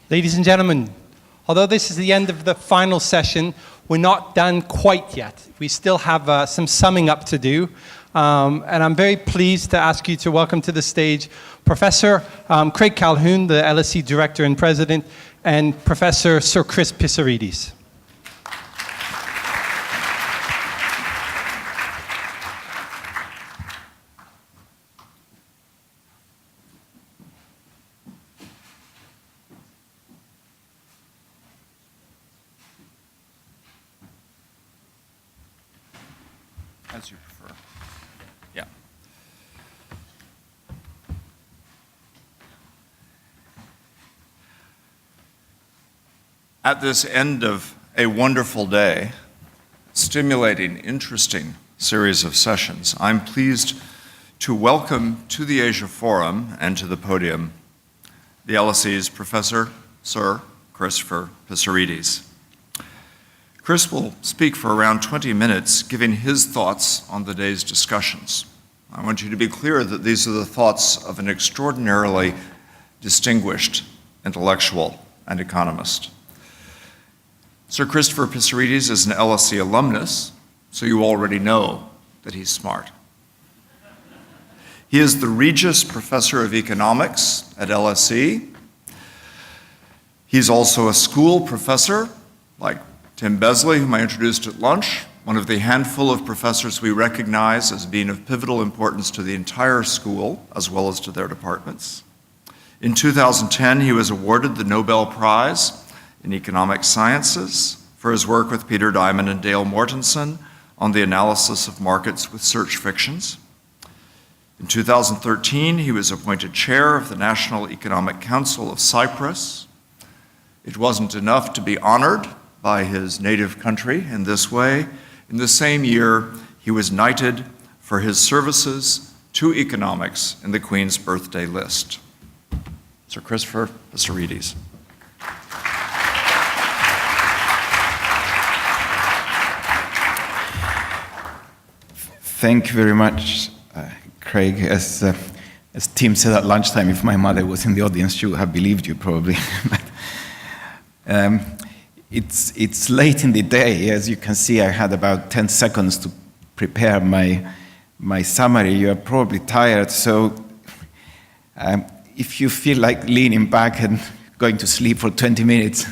Ladies and gentlemen, although this is the end of the final session, we're not done quite yet. We still have some summing up to do. And I'm very pleased to ask you to welcome to the stage Professor Craig Calhoun, the LSE Director and President, and Professor Sir Chris Pissarides. As you prefer. Yeah. At this end of a wonderful day, stimulating, interesting series of sessions, I'm pleased to welcome to the Asia Forum and to the podium the LSE's Professor Sir Christopher Pissarides. Chris will speak for around 20 minutes, giving his thoughts on the day's discussions. I want you to be clear that these are the thoughts of an extraordinarily distinguished intellectual and economist. Sir Christopher Pissarides is an LSE alumnus, so you already know that he's smart. He is the Regius Professor of Economics at LSE. He's also a school professor, like Tim Besley, whom I introduced at lunch, one of the handful of professors we recognize as being of pivotal importance to the entire school, as well as to their departments. In 2010, he was awarded the Nobel Prize in Economic Sciences for his work with Peter Diamond and Dale Mortensen on the analysis of markets with search fictions. In 2013, he was appointed chair of the National Economic Council of Cyprus. It wasn't enough to be honored by his native country in this way. In the same year, he was knighted for his services to economics in the Queen's birthday list. Sir Christopher Pissarides. Thank you very much, Craig. As Tim said at lunchtime, if my mother was in the audience, she would have believed you probably. It's late in the day. As you can see, I had about 10 seconds to prepare my summary. You are probably tired, so if you feel like leaning back and going to sleep for 20 minutes,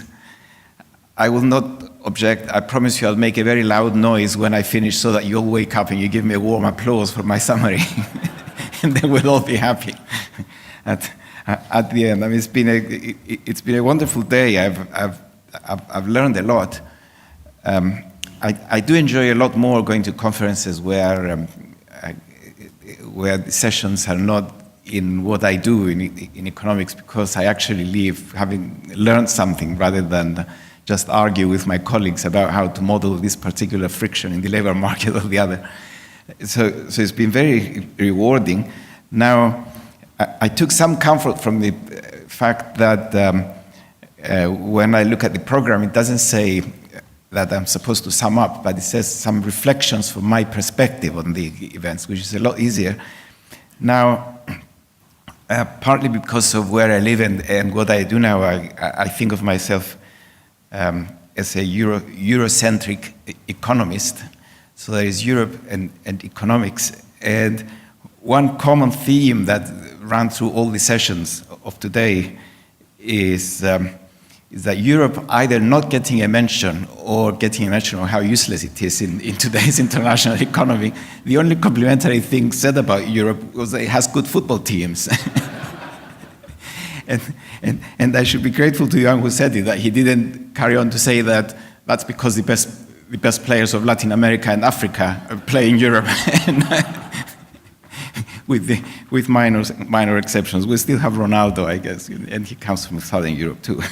I will not object. I promise you I'll make a very loud noise when I finish so that you'll wake up and you give me a warm applause for my summary. And then we'll all be happy at the end. I mean, it's been a wonderful day. I've learned a lot. I do enjoy a lot more going to conferences where the sessions are not in what I do in economics, because I actually leave having learned something rather than just argue with my colleagues about how to model this particular friction in the labor market or the other. So it's been very rewarding. Now, I took some comfort from the fact that when I look at the program, it doesn't say that I'm supposed to sum up, but it says some reflections from my perspective on the events, which is a lot easier. Now, partly because of where I live and what I do now, I think of myself as a Eurocentric economist. So there is Europe and economics. And one common theme that ran through all the sessions of today is that Europe either not getting a mention or getting a mention of how useless it is in today's international economy. The only complimentary thing said about Europe was that it has good football teams. And I should be grateful to Jan who said it, that he didn't carry on to say that that's because the best players of Latin America and Africa play in Europe. with minor exceptions. We still have Ronaldo, I guess, and he comes from Southern Europe too.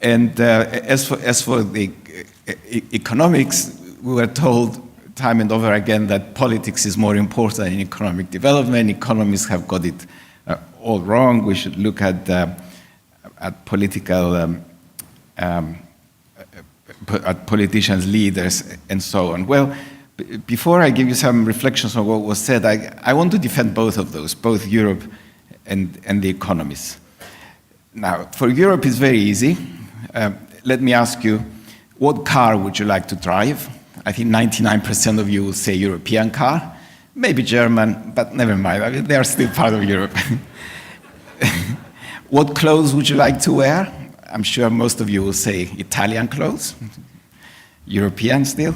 As for the economics, we were told time and over again that politics is more important than economic development. Economists have got it all wrong. We should look at political at politicians, leaders, and so on. Well, before I give you some reflections on what was said, I want to defend both of those, both Europe and the economists. Now, for Europe, it's very easy. Let me ask you, what car would you like to drive? I think 99% of you will say European car. Maybe German, but never mind. I mean, they are still part of Europe. What clothes would you like to wear? I'm sure most of you will say Italian clothes. European still.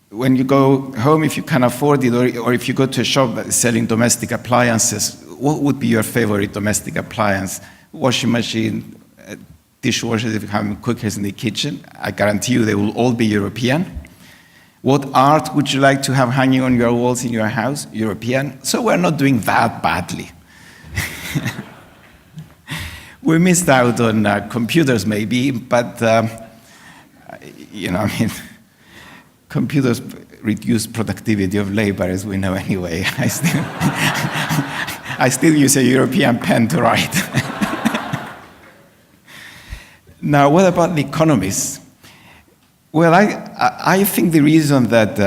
When you go home, if you can afford it, or if you go to a shop that is selling domestic appliances, what would be your favorite domestic appliance? Washing machine, dishwashers, if you have cookers in the kitchen. I guarantee you they will all be European. What art would you like to have hanging on your walls in your house? European. So we're not doing that badly. We missed out on computers maybe, but computers reduce productivity of labor, as we know anyway. I still use a European pen to write. Now, what about the economists? Well, I think the reason that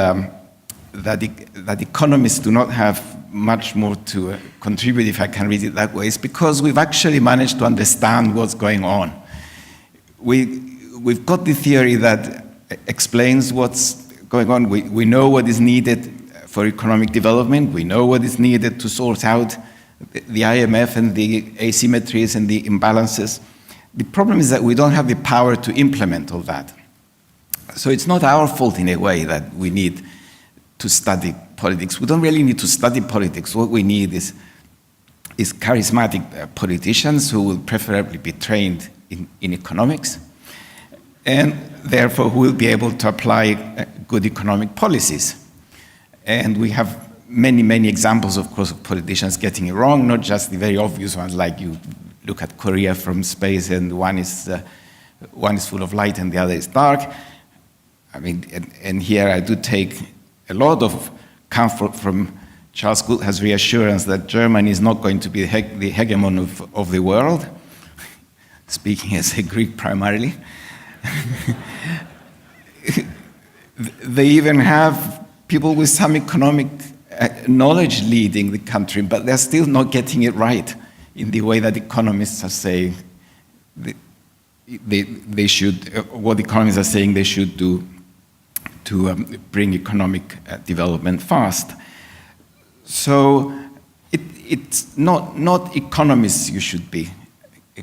economists do not have much more to contribute, if I can read it that way, is because we've actually managed to understand what's going on. We've got the theory that explains what's going on. We know what is needed for economic development. We know what is needed to sort out the IMF and the asymmetries and the imbalances. The problem is that we don't have the power to implement all that. So it's not our fault in a way that we need to study politics. We don't really need to study politics. What we need is charismatic politicians who will preferably be trained in economics, and therefore who will be able to apply good economic policies. And we have many, many examples, of course, of politicians getting it wrong, not just the very obvious ones, like you look at Korea from space and one is full of light and the other is dark. I mean, and here I do take a lot of comfort from Charles Goodhart's reassurance that Germany is not going to be the hegemon of the world, speaking as a Greek primarily. They even have people with some economic knowledge leading the country, but they're still not getting it right in the way that economists are saying they should, what economists are saying they should do to bring economic development fast. So it's not economists you should be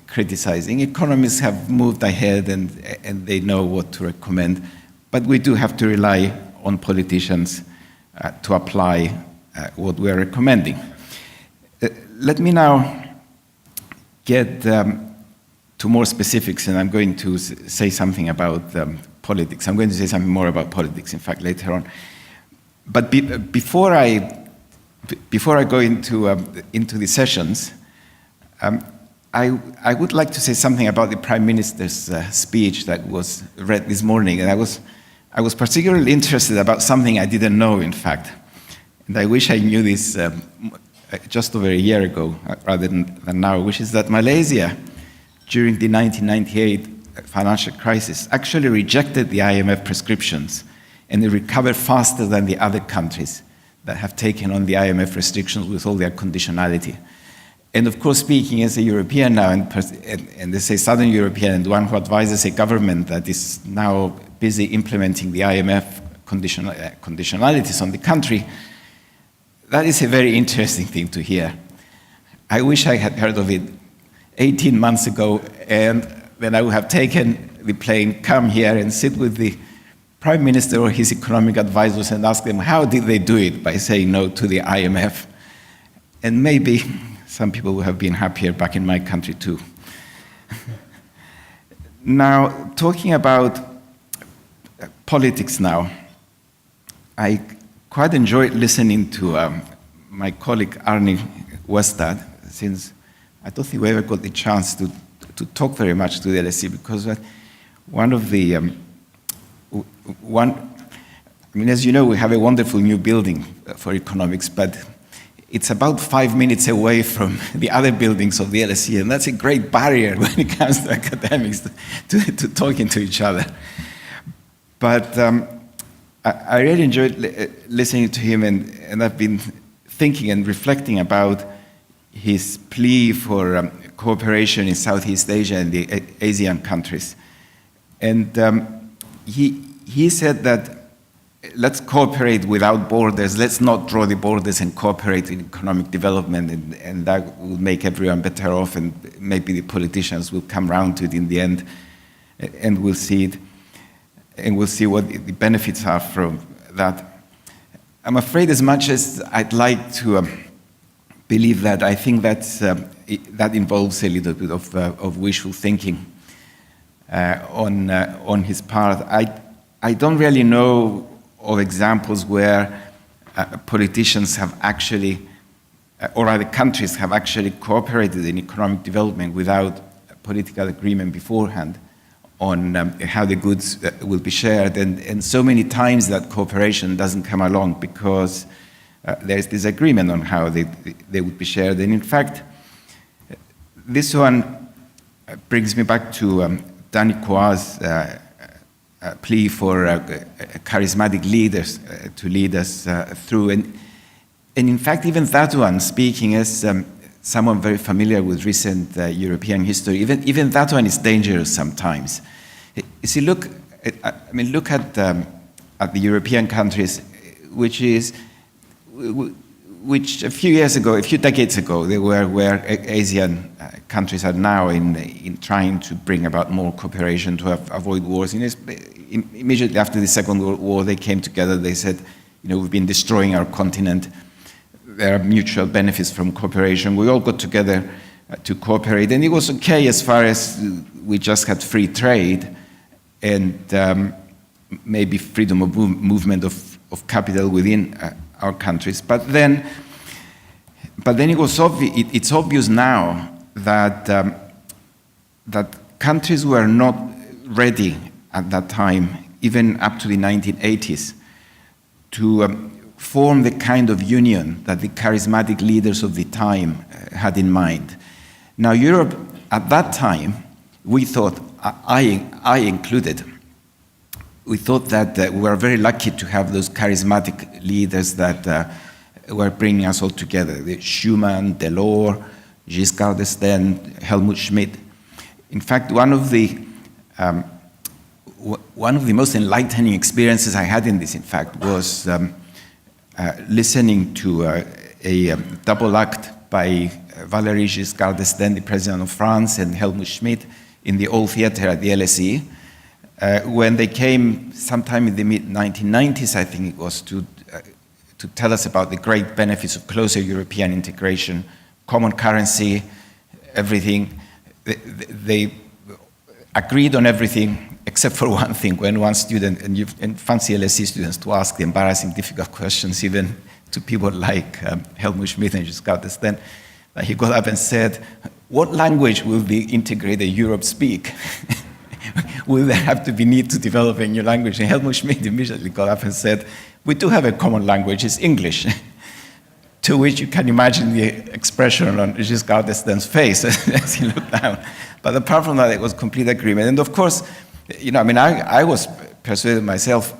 criticizing. Economists have moved ahead and they know what to recommend, but we do have to rely on politicians to apply what we're recommending. Let me now get to more specifics, and I'm going to say something about politics. I'm going to say something more about politics, in fact, later on. But before I go into the sessions, I would like to say something about the Prime Minister's speech that was read this morning, and I was particularly interested about something I didn't know, in fact, and I wish I knew this just over a year ago, rather than now, which is that Malaysia, during the 1998 financial crisis, actually rejected the IMF prescriptions, and it recovered faster than the other countries that have taken on the IMF restrictions with all their conditionality. And of course, speaking as a European now, and they say Southern European, and one who advises a government that is now busy implementing the IMF conditionalities on the country, that is a very interesting thing to hear. I wish I had heard of it 18 months ago, and then I would have taken the plane, come here and sit with the Prime Minister or his economic advisors and ask them how did they do it by saying no to the IMF. And maybe some people would have been happier back in my country too. Now, talking about politics now, I quite enjoyed listening to my colleague Arnie Westad, since I don't think we ever got the chance to talk very much to the LSE, because as you know, we have a wonderful new building for economics, but it's about 5 minutes away from the other buildings of the LSE, and that's a great barrier when it comes to academics to talking to each other. But I really enjoyed listening to him, and I've been thinking and reflecting about his plea for cooperation in Southeast Asia and the ASEAN countries. And he said that let's cooperate without borders, let's not draw the borders and cooperate in economic development, and that will make everyone better off, and maybe the politicians will come round to it in the end, and we'll see it, and we'll see what the benefits are from that. I'm afraid, as much as I'd like to believe that, I think that involves a little bit of wishful thinking on his part. I don't really know of examples where politicians have actually, or other countries have actually cooperated in economic development without political agreement beforehand on how the goods will be shared. And so many times that cooperation doesn't come along because there's disagreement on how they would be shared. And in fact, this one brings me back to Danny Qua's plea for charismatic leaders to lead us through. And in fact, even that one, speaking as someone very familiar with recent European history, even that one is dangerous sometimes. You see, look at the European countries, which a few years ago, a few decades ago, they were where Asian countries are now in trying to bring about more cooperation to avoid wars. Immediately after the Second World War, they came together. They said, we've been destroying our continent. There are mutual benefits from cooperation. We all got together to cooperate, and it was okay as far as we just had free trade and maybe freedom of movement of capital within our countries. But then it's obvious now that countries were not ready at that time, even up to the 1980s, to form the kind of union that the charismatic leaders of the time had in mind. Now, Europe at that time, we thought, I included, we thought that we were very lucky to have those charismatic leaders that were bringing us all together. Schuman, Delors, Giscard d'Estaing, Helmut Schmidt. In fact, one of the most enlightening experiences I had in this, in fact, was listening to a double act by Valéry Giscard d'Estaing, the president of France, and Helmut Schmidt in the old theater at the LSE, when they came sometime in the mid-1990s, I think it was, to tell us about the great benefits of closer European integration, common currency, everything. They agreed on everything except for one thing, when one student, and fancy LSE students to ask the embarrassing, difficult questions, even to people like Helmut Schmidt and Giscard d'Estaing, he got up and said, what language will the integrated Europe speak? Will there have to be need to develop a new language? And Helmut Schmidt immediately got up and said, we do have a common language, it's English. To which you can imagine the expression on Giscard d'Estaing's face as he looked down. But apart from that, it was complete agreement. And of course, I was persuaded myself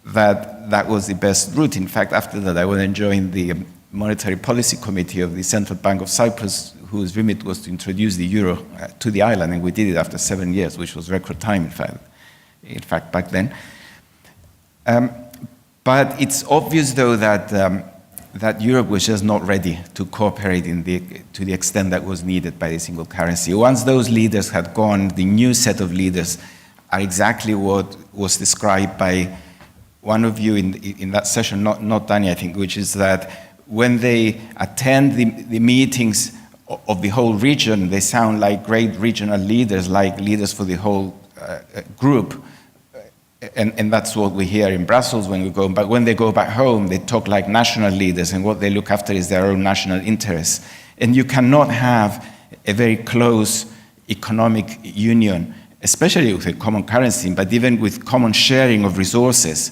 that that was the best route. In fact, after that, I went and joined the Monetary Policy Committee of the Central Bank of Cyprus, whose remit was to introduce the euro to the island, and we did it after 7 years, which was record time, in fact back then. But it's obvious, though, that Europe was just not ready to cooperate to the extent that was needed by the single currency. Once those leaders had gone, the new set of leaders are exactly what was described by one of you in that session, not Danny, I think, which is that when they attend the meetings of the whole region, they sound like great regional leaders, like leaders for the whole group. And that's what we hear in Brussels when we go. But when they go back home, they talk like national leaders, and what they look after is their own national interests. And you cannot have a very close economic union, especially with a common currency, but even with common sharing of resources,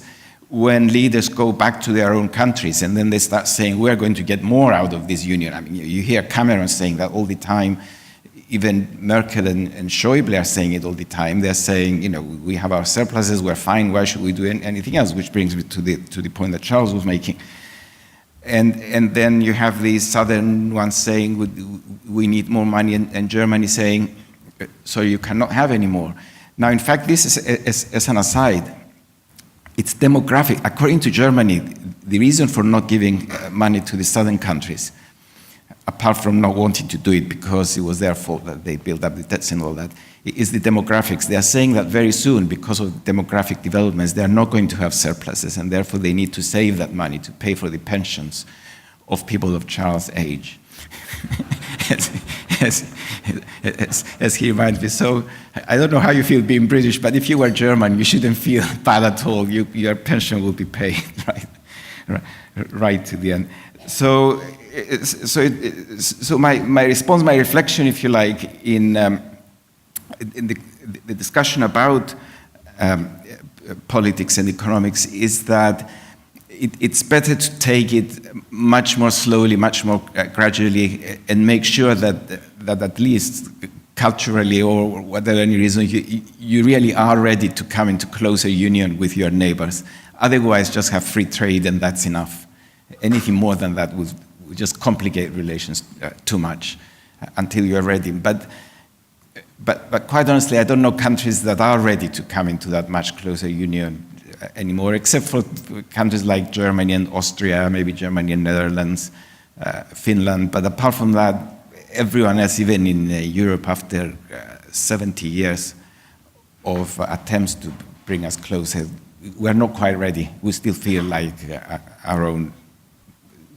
when leaders go back to their own countries and then they start saying, we're going to get more out of this union. I mean, you hear Cameron saying that all the time. Even Merkel and Schäuble are saying it all the time. They're saying, we have our surpluses, we're fine, why should we do anything else? Which brings me to the point that Charles was making. And then you have the southern ones saying we need more money, and Germany saying, so you cannot have any more. Now, in fact, this is as an aside, it's demographic. According to Germany, the reason for not giving money to the southern countries, apart from not wanting to do it because it was their fault that they built up the debts and all that, is the demographics. They are saying that very soon, because of demographic developments, they are not going to have surpluses, and therefore they need to save that money to pay for the pensions of people of Charles' age. as he reminds me. So I don't know how you feel being British, but if you were German, you shouldn't feel bad at all. Your pension will be paid right to the end. So my response, my reflection, if you like, in the discussion about politics and economics is that it's better to take it much more slowly, much more gradually, and make sure that at least culturally or whatever any reason, you really are ready to come into closer union with your neighbors. Otherwise, just have free trade and that's enough. Anything more than that would just complicate relations too much until you're ready. But quite honestly, I don't know countries that are ready to come into that much closer union anymore, except for countries like Germany and Austria, maybe Germany and Netherlands, Finland. But apart from that, everyone else, even in Europe, after 70 years of attempts to bring us closer, we're not quite ready. We still feel like our own,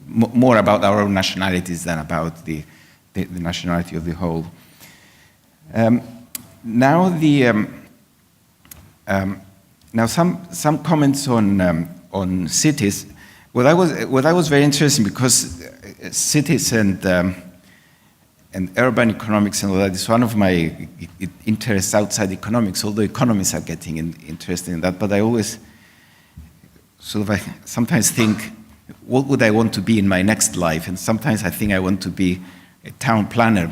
more about our own nationalities than about the nationality of the whole. Now some comments on cities. What I was very interesting, because cities and urban economics and all that is one of my interests outside economics, although economists are getting interested in that. But I always sometimes think, what would I want to be in my next life? And sometimes I think I want to be a town planner.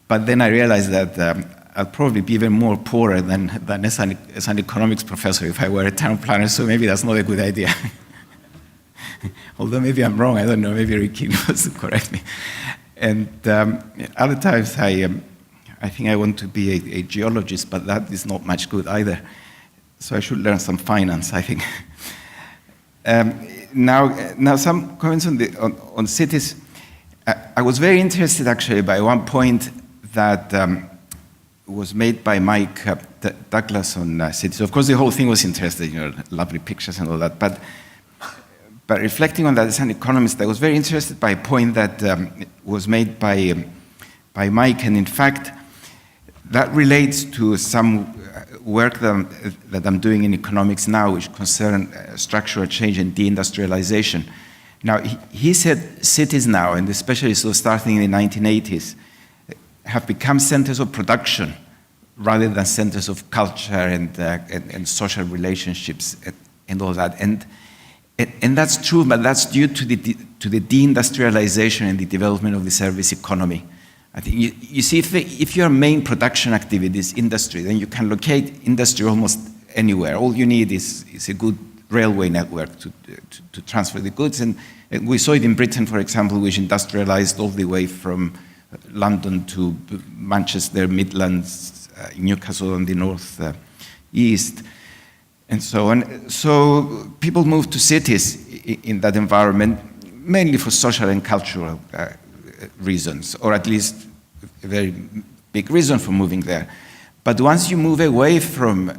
But then I realized that I'll probably be even more poorer than as an economics professor if I were a town planner, so maybe that's not a good idea. Although maybe I'm wrong, I don't know, maybe Ricky knows to correct me. And other times I think I want to be a geologist, but that is not much good either. So I should learn some finance, I think. Now some comments on cities. I was very interested actually by one point that was made by Mike Douglas on cities. Of course, the whole thing was interesting, lovely pictures and all that. But reflecting on that as an economist, I was very interested by a point that was made by Mike, and in fact, that relates to some work that I'm doing in economics now, which concern structural change and deindustrialization. Now, he said cities now, and especially so starting in the 1980s, have become centers of production rather than centers of culture and social relationships and all that. And that's true, but that's due to the deindustrialization and the development of the service economy. I think you see, if your main production activity is industry, then you can locate industry almost anywhere. All you need is a good railway network to transfer the goods. And we saw it in Britain, for example, which industrialized all the way from London to Manchester, Midlands, Newcastle on the north east, and so on. So people moved to cities in that environment, mainly for social and cultural reasons, or at least a very big reason for moving there. But once you move away from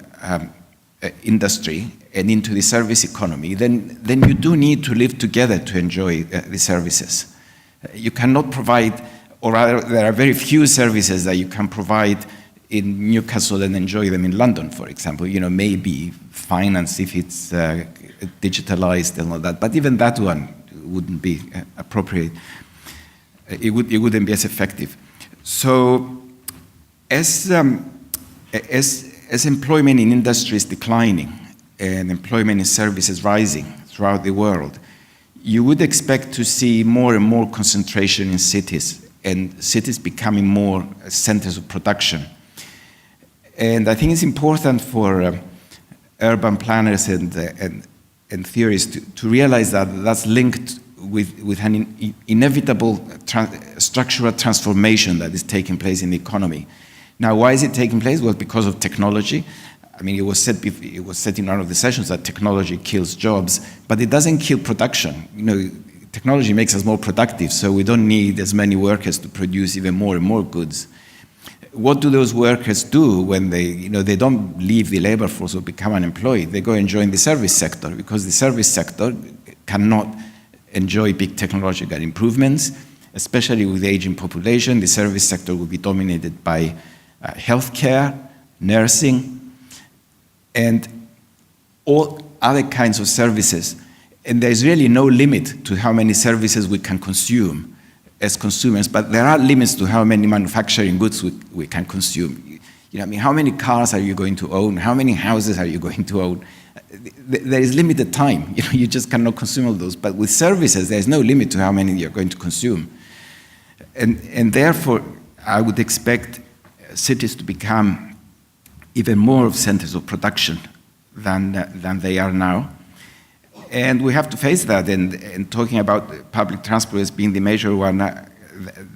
industry and into the service economy, then you do need to live together to enjoy the services. You cannot provide, or rather, there are very few services that you can provide in Newcastle and enjoy them in London, for example. Maybe finance if it's digitalized and all that, but even that one wouldn't be appropriate. It wouldn't be as effective. So, as employment in industry is declining and employment in services rising throughout the world, you would expect to see more and more concentration in cities, and cities becoming more centers of production. And I think it's important for urban planners and theorists to realize that that's linked with an inevitable structural transformation that is taking place in the economy. Now, why is it taking place? Well, because of technology. I mean, it was said in one of the sessions that technology kills jobs, but it doesn't kill production. You know, technology makes us more productive, so we don't need as many workers to produce even more and more goods. What do those workers do when they don't leave the labor force or become unemployed? They go and join the service sector, because the service sector cannot enjoy big technological improvements, especially with the aging population. The service sector will be dominated by healthcare, nursing, and all other kinds of services. And there's really no limit to how many services we can consume as consumers, but there are limits to how many manufacturing goods we can consume. You know, I mean, how many cars are you going to own? How many houses are you going to own? There is limited time. You know, you just cannot consume all those. But with services, there's no limit to how many you're going to consume. And therefore, I would expect cities to become even more of centers of production than they are now. And we have to face that. And talking about public transport as being the major one,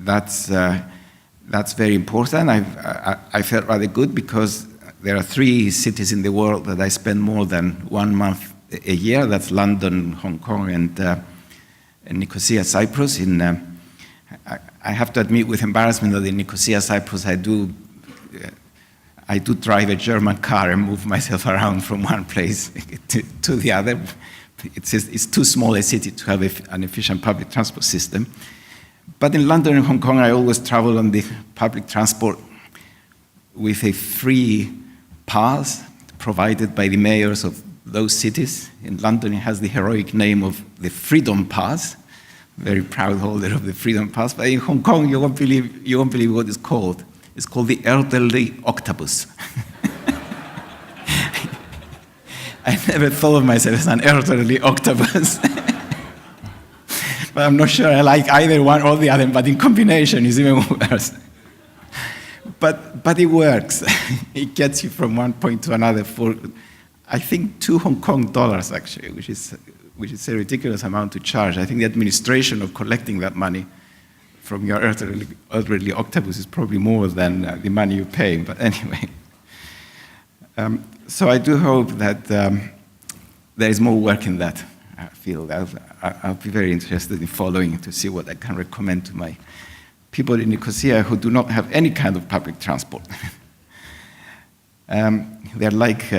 that's very important. I felt rather good because there are 3 cities in the world that I spend more than 1 month a year. That's London, Hong Kong, and Nicosia, Cyprus. I have to admit with embarrassment that in Nicosia, Cyprus, I do drive a German car and move myself around from one place to the other. It's too small a city to have an efficient public transport system. But in London and Hong Kong, I always travel on the public transport with a free pass provided by the mayors of those cities. In London, it has the heroic name of the Freedom Pass. Very proud holder of the Freedom Pass. But in Hong Kong, you won't believe what it's called. It's called the elderly octopus. I never thought of myself as an elderly octopus. But I'm not sure I like either one or the other, but in combination it's even worse. But it works. It gets you from one point to another for, I think, 2 Hong Kong dollars actually, which is a ridiculous amount to charge. I think the administration of collecting that money from your elderly octopus is probably more than the money you pay, but anyway. So I do hope that there is more work in that field. I'll be very interested in following to see what I can recommend to my people in Nicosia who do not have any kind of public transport. They're like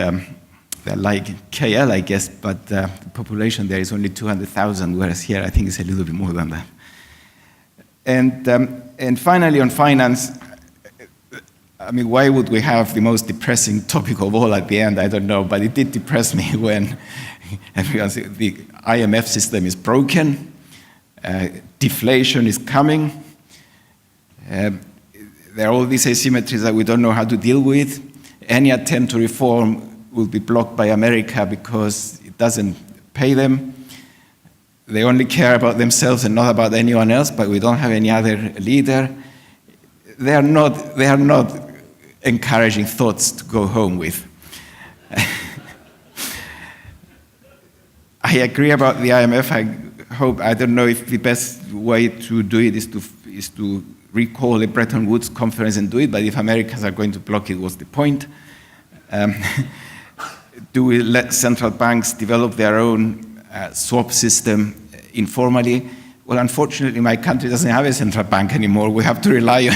KL, I guess, but the population there is only 200,000, whereas here I think it's a little bit more than that. And finally, on finance, I mean, why would we have the most depressing topic of all at the end? I don't know, but it did depress me when everyone said the IMF system is broken, deflation is coming, there are all these asymmetries that we don't know how to deal with. Any attempt to reform will be blocked by America because it doesn't pay them. They only care about themselves and not about anyone else, but we don't have any other leader. They are not encouraging thoughts to go home with. I agree about the IMF. I don't know if the best way to do it is to recall a Bretton Woods conference and do it, but if Americans are going to block it, what's the point? Do we let central banks develop their own swap system informally? Well, unfortunately, my country doesn't have a central bank anymore. We have to rely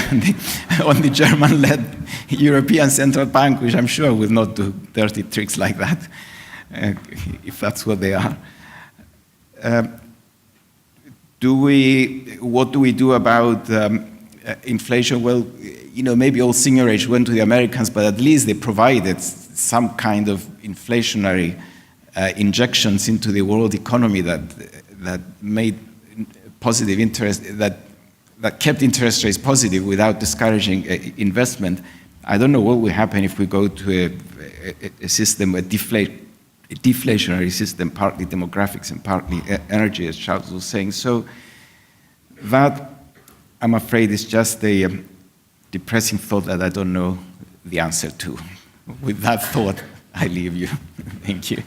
on the German-led European Central Bank, which I'm sure will not do dirty tricks like that, if that's what they are. What do we do about inflation? Well, you know, maybe old Singerage went to the Americans, but at least they provided some kind of inflationary injections into the world economy that made positive interest, that kept interest rates positive without discouraging investment. I don't know what will happen if we go to a system, a deflationary system, partly demographics and partly energy, as Charles was saying. So that, I'm afraid, is just a depressing thought that I don't know the answer to. With that thought, I leave you. Thank you.